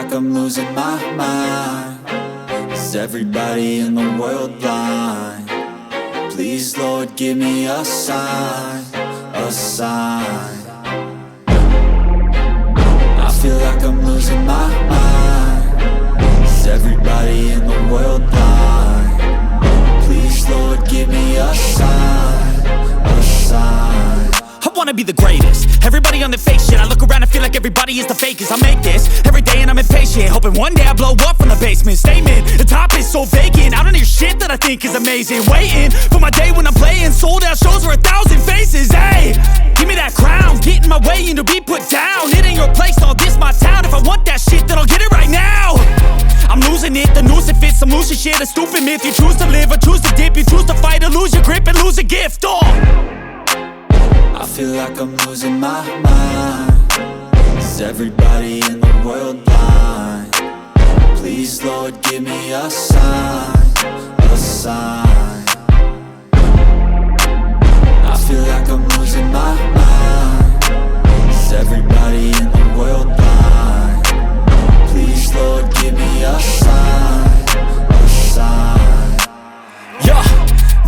like I'm losing my mind. Is everybody in the world blind? Please, Lord, give me a sign, a sign. I feel like I'm losing my mind. Is everybody in the world blind? Please, Lord, give me a sign, a sign. I wanna be the greatest. Everybody on the fake shit. I look around and feel like everybody is the fakest. I make this every day and I'm impatient, hoping one day I blow up from the basement. Statement, the top is so vacant. I don't hear shit that I think is amazing. Waiting for my day when I'm playing sold out shows for 1,000 faces. Hey, give me that crown, get in my way and to be put down. It ain't your place, all this my town. If I want that shit, then I'll get it right now. I'm losing it, the noose it fits. I'm losing shit, a stupid myth. You choose to live or choose to dip. You choose to fight or lose your grip and lose a gift. I feel like I'm losing my mind. Is everybody in the world blind? Please, Lord, give me a sign, a sign. I feel like I'm losing my mind. Is everybody in the world blind? Please, Lord, give me a sign, a sign. Yeah.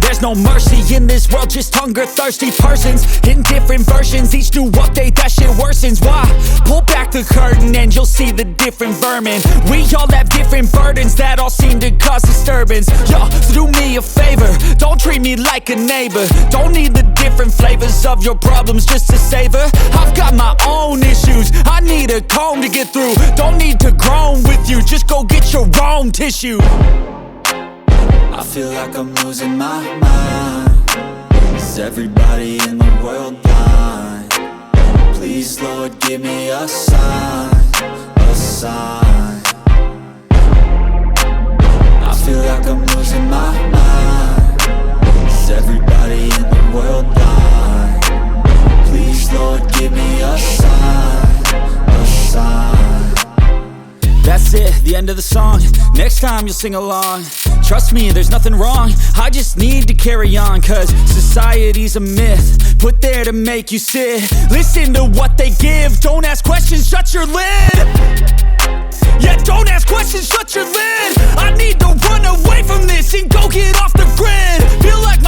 There's no mercy in this world, just hunger-thirsty persons in different versions. Each new update, that shit worsens. Why? Pull back the curtain and you'll see the different vermin. We all have different burdens that all seem to cause disturbance. Yo, so do me a favor, don't treat me like a neighbor. Don't need the different flavors of your problems just to savor. I've got my own issues, I need a comb to get through. Don't need to groan with you, just go get your own tissue. I feel like I'm losing my mind. Is everybody in the world blind? Please, Lord, give me a sign, a sign. I feel like I'm losing my mind. Is everybody in the world blind? Please, Lord, give me a sign, a sign. That's it, the end of the song. Next time you'll sing along. Trust me, there's nothing wrong. I just need to carry on, cause society's a myth put there to make you sit. Listen to what they give. Don't ask questions, shut your lid. Yeah, don't ask questions, shut your lid. I need to run away from this and go get off the grid. Feel like